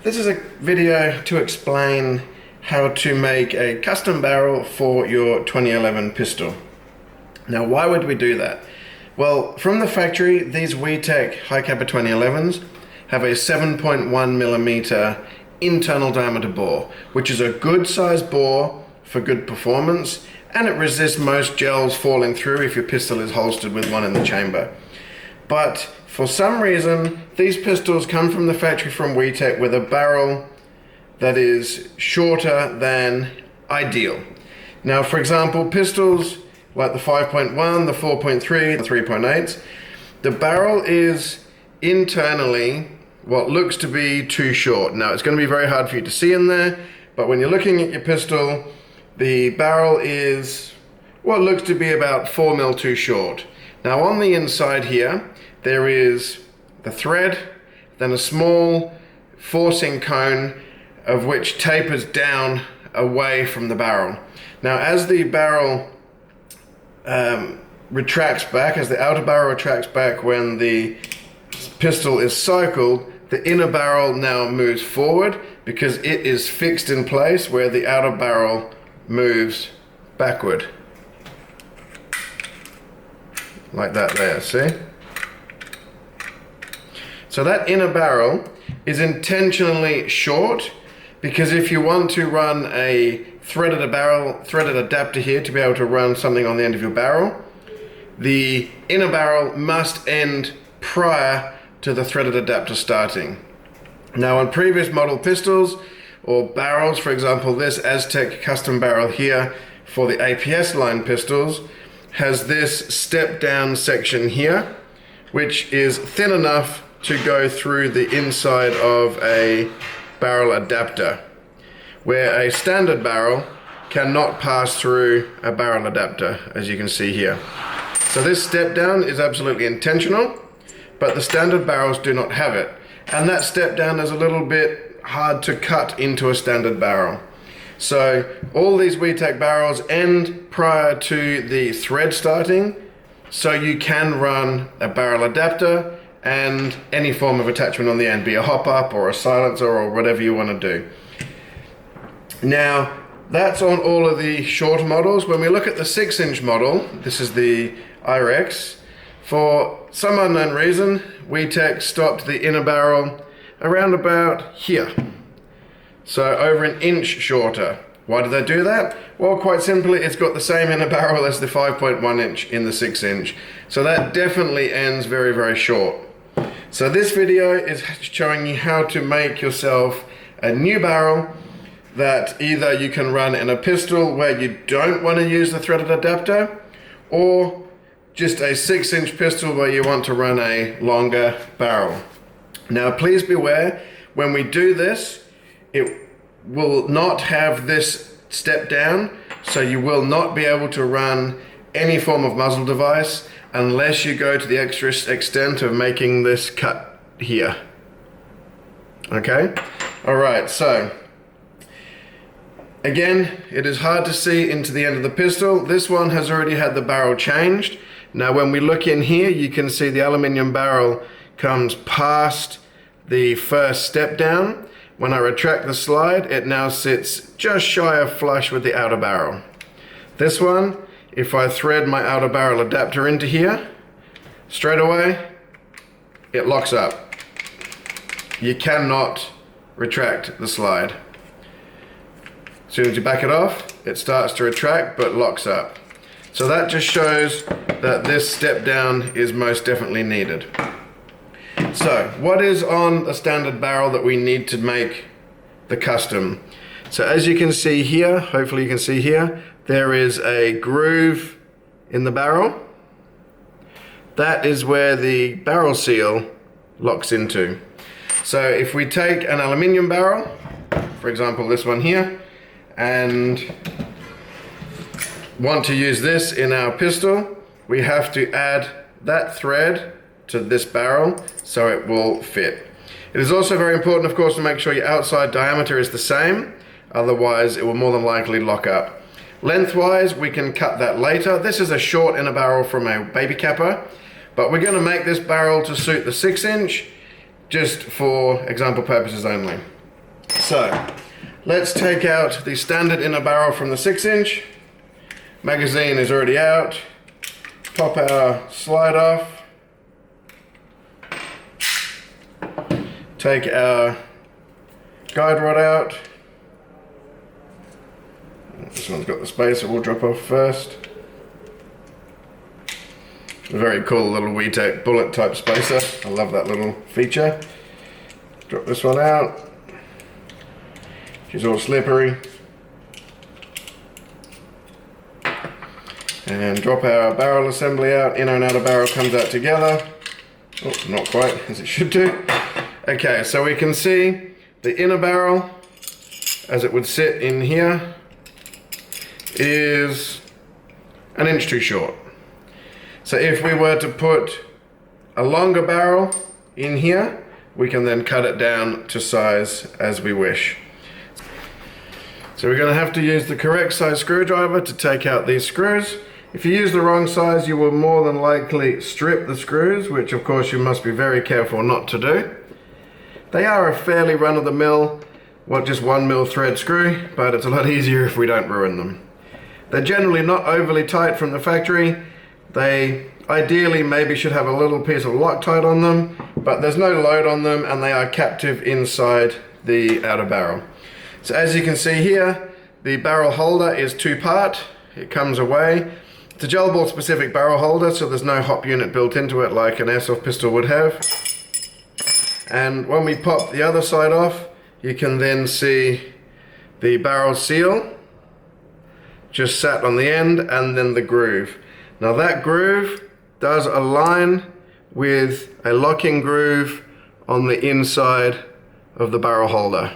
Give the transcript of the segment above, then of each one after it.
This is a video to explain how to make a custom barrel for your 2011 pistol. Now, why would we do that? Well, from the factory, these WeTech Hi-Capa 2011s have a 7.1 millimeter internal diameter bore, which is a good size bore for good performance, and it resists most gels falling through if your pistol is holstered with one in the chamber. But for some reason, these pistols come from the factory from WeTech with a barrel that is shorter than ideal. Now, for example, pistols like the 5.1, the 4.3, the 3.8s, the barrel is internally what looks to be too short. Now, it's going to be very hard for you to see in there, but when you're looking at your pistol, the barrel is what looks to be about 4 mil too short. Now, on the inside here, there is the thread, then a small forcing cone of which tapers down away from the barrel. Now, as the barrel retracts back, as the outer barrel retracts back when the pistol is cycled, the inner barrel now moves forward because it is fixed in place where the outer barrel moves backward. Like that there, see? So that inner barrel is intentionally short because if you want to run a threaded adapter here to be able to run something on the end of your barrel, the inner barrel must end prior to the threaded adapter starting. Now, on previous model pistols or barrels, for example, this Aztec custom barrel here for the APS line pistols has this step down section here, which is thin enough to go through the inside of a barrel adapter, where a standard barrel cannot pass through a barrel adapter, as you can see here. So this step down is absolutely intentional, but the standard barrels do not have it. And that step down is a little bit hard to cut into a standard barrel. So all these WeTech barrels end prior to the thread starting, so you can run a barrel adapter and any form of attachment on the end, be a hop-up or a silencer or whatever you want to do. Now, that's on all of the short models. When we look at the 6-inch model, this is the IREX, for some unknown reason, WeTech stopped the inner barrel around about here. So over an inch shorter. Why did they do that? Well, quite simply, it's got the same inner barrel as the 5.1 inch in the 6-inch. So that definitely ends very, very short. So this video is showing you how to make yourself a new barrel that either you can run in a pistol where you don't want to use the threaded adapter, or just a 6-inch pistol where you want to run a longer barrel. Now, please beware, when we do this, it will not have this step down, so you will not be able to run any form of muzzle device unless you go to the extra extent of making this cut here. Okay? All right, so again, it is hard to see into the end of the pistol. This one has already had the barrel changed. Now, when we look in here, you can see the aluminum barrel comes past the first step down. When I retract the slide, it now sits just shy of flush with the outer barrel. This one, if I thread my outer barrel adapter into here, straight away, it locks up. You cannot retract the slide. As soon as you back it off, it starts to retract but locks up. So that just shows that this step down is most definitely needed. So what is on the standard barrel that we need to make the custom? So as you can see here, hopefully you can see here, there is a groove in the barrel. That is where the barrel seal locks into. So if we take an aluminium barrel, for example this one here, and want to use this in our pistol, we have to add that thread to this barrel so it will fit. It is also very important, of course, to make sure your outside diameter is the same, otherwise it will more than likely lock up. Lengthwise, we can cut that later. This is a short inner barrel from a baby capper, but we're going to make this barrel to suit the 6-inch just for example purposes only. So let's take out the standard inner barrel from the 6-inch. Magazine is already out. Pop our slide off. Take our guide rod out. This one's got the spacer, we'll drop off first. A very cool little WeTech bullet type spacer. I love that little feature. Drop this one out. She's all slippery. And drop our barrel assembly out. Inner and outer barrel comes out together. Oh, not quite as it should do. Okay, so we can see the inner barrel, as it would sit in here, is 1 inch too short. So if we were to put a longer barrel in here, we can then cut it down to size as we wish. So we're going to have to use the correct size screwdriver to take out these screws. If you use the wrong size, you will more than likely strip the screws, which of course you must be very careful not to do. They are a fairly run-of-the-mill, just 1mm thread screw, but it's a lot easier if we don't ruin them. They're generally not overly tight from the factory. They ideally maybe should have a little piece of Loctite on them, but there's no load on them and they are captive inside the outer barrel. So as you can see here, the barrel holder is 2-part. It comes away. It's a gel ball specific barrel holder, so there's no hop unit built into it like an airsoft pistol would have. And when we pop the other side off, you can then see the barrel seal just sat on the end, and then the groove. Now that groove does align with a locking groove on the inside of the barrel holder.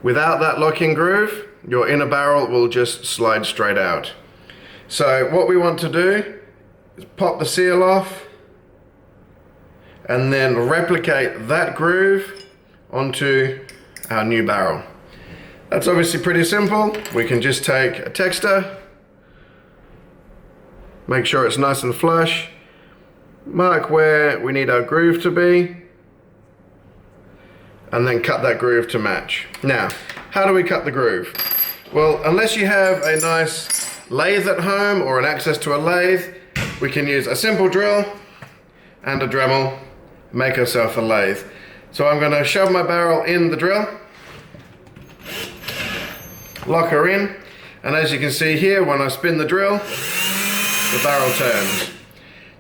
Without that locking groove, your inner barrel will just slide straight out. So what we want to do is pop the seal off and then replicate that groove onto our new barrel. That's obviously pretty simple. We can just take a texter, make sure it's nice and flush, mark where we need our groove to be, and then cut that groove to match. Now, how do we cut the groove? Well, unless you have a nice lathe at home or an access to a lathe, we can use a simple drill and a dremel, make ourselves a lathe. So I'm going to shove my barrel in the drill, lock her in, and as you can see here, when I spin the drill, the barrel turns.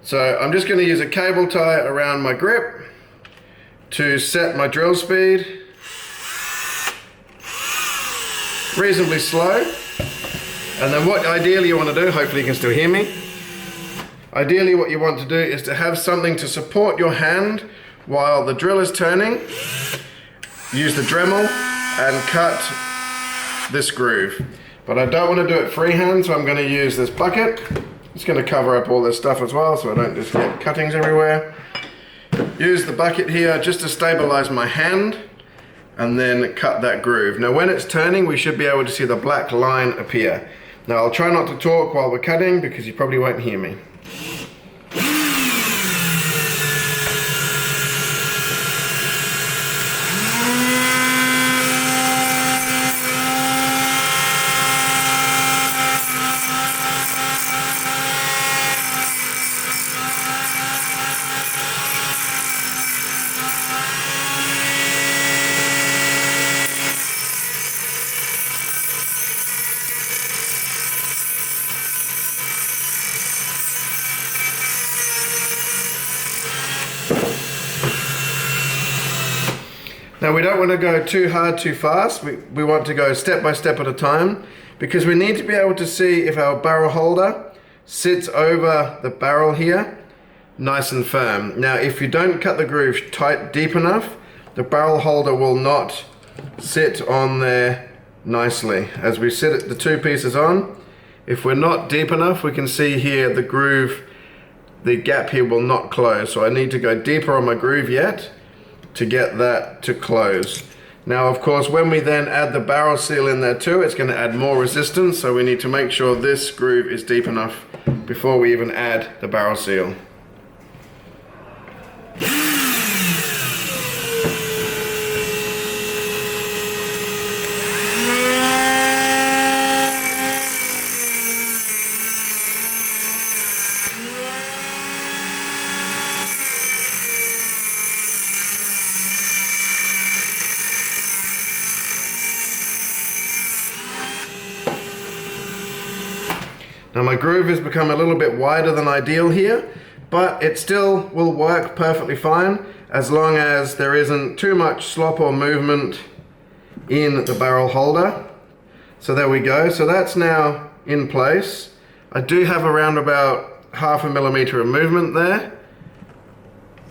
So I'm just going to use a cable tie around my grip to set my drill speed reasonably slow. And then what ideally you want to do, hopefully you can still hear me, ideally what you want to do is to have something to support your hand while the drill is turning. Use the dremel and cut this groove. But I don't want to do it freehand, so I'm going to use this bucket. It's going to cover up all this stuff as well, so I don't just get cuttings everywhere. Use the bucket here just to stabilize my hand and then cut that groove. Now when it's turning, we should be able to see the black line appear. Now I'll try not to talk while we're cutting because you probably won't hear me. Now we don't want to go too hard too fast. We want to go step by step at a time because we need to be able to see if our barrel holder sits over the barrel here nice and firm. Now if you don't cut the groove tight deep enough, the barrel holder will not sit on there nicely. As we sit the two pieces on, if we're not deep enough, we can see here the groove, the gap here will not close. So I need to go deeper on my groove yet to get that to close. Now of course when we then add the barrel seal in there too, it's going to add more resistance, so we need to make sure this groove is deep enough before we even add the barrel seal. Now my groove has become a little bit wider than ideal here, but it still will work perfectly fine as long as there isn't too much slop or movement in the barrel holder. So there we go. So that's now in place. I do have around about 0.5 millimeter of movement there.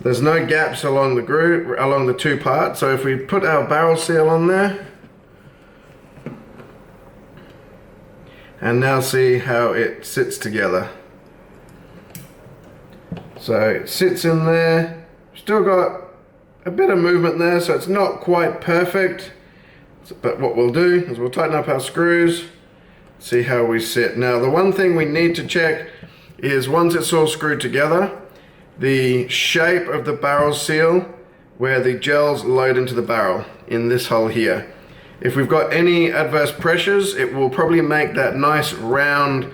There's no gaps along the groove, along the two parts. So if we put our barrel seal on there, and now see how it sits together. So it sits in there, still got a bit of movement there, so it's not quite perfect. But what we'll do is we'll tighten up our screws, see how we sit. Now the one thing we need to check is once it's all screwed together, the shape of the barrel seal where the gels load into the barrel in this hole here. If we've got any adverse pressures, it will probably make that nice round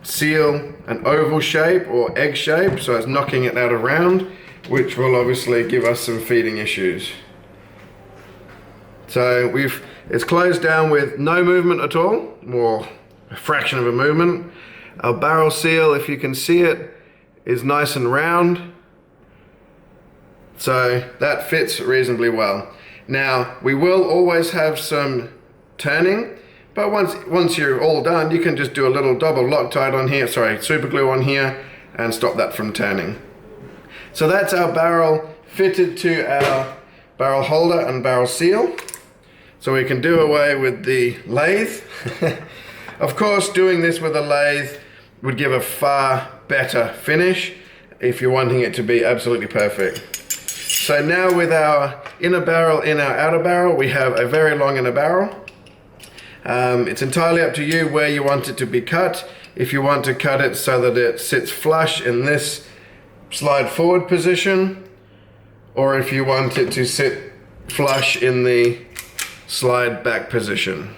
seal an oval shape or egg shape, so it's knocking it out around, which will obviously give us some feeding issues. So it's closed down with no movement at all, or a fraction of a movement. Our barrel seal, if you can see it, is nice and round. So that fits reasonably well. Now, we will always have some turning, but once you're all done, you can just do a little double Loctite on here, super glue on here, and stop that from turning. So that's our barrel fitted to our barrel holder and barrel seal. So we can do away with the lathe. Of course, doing this with a lathe would give a far better finish if you're wanting it to be absolutely perfect. So now with our inner barrel in our outer barrel, we have a very long inner barrel. It's entirely up to you where you want it to be cut. If you want to cut it so that it sits flush in this slide forward position, or if you want it to sit flush in the slide back position.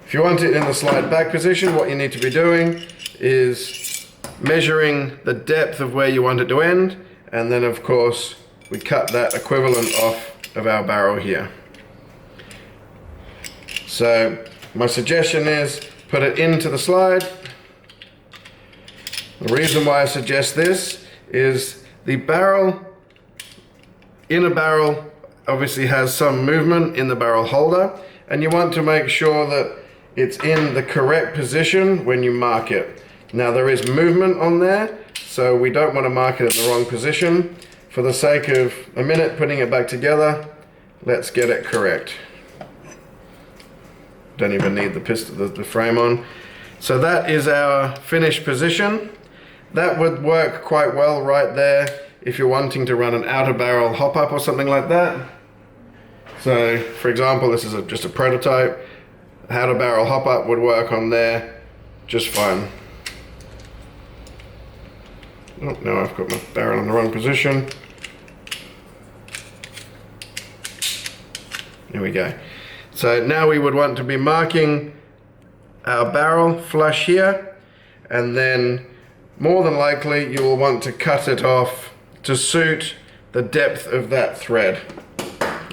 If you want it in the slide back position, what you need to be doing is measuring the depth of where you want it to end, and then of course we cut that equivalent off of our barrel here. So my suggestion is put it into the slide. The reason why I suggest this is the inner barrel obviously has some movement in the barrel holder, and you want to make sure that it's in the correct position when you mark it. Now there is movement on there, so we don't want to mark it in the wrong position. For the sake of a minute putting it back together, let's get it correct. Don't even need the frame on. So that is our finished position. That would work quite well right there if you're wanting to run an outer barrel hop up or something like that. So for example, this is just a prototype. Outer barrel hop up would work on there just fine. Oh, now I've got my barrel in the wrong position. Here we go. So now we would want to be marking our barrel flush here, and then more than likely you will want to cut it off to suit the depth of that thread.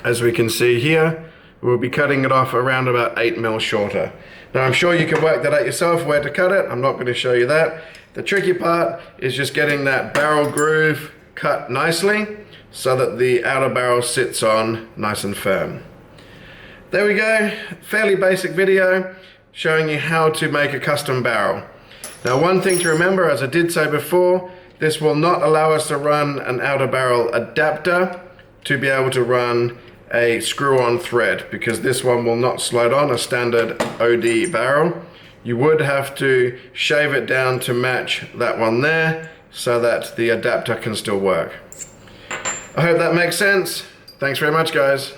As we can see here, we'll be cutting it off around about 8 mil shorter. Now I'm sure you can work that out yourself where to cut it. I'm not going to show you that. The tricky part is just getting that barrel groove cut nicely so that the outer barrel sits on nice and firm. There we go, fairly basic video showing you how to make a custom barrel. Now one thing to remember, as I did say before, this will not allow us to run an outer barrel adapter to be able to run a screw-on thread, because this one will not slide on a standard OD barrel. You would have to shave it down to match that one there so that the adapter can still work. I hope that makes sense. Thanks very much, guys.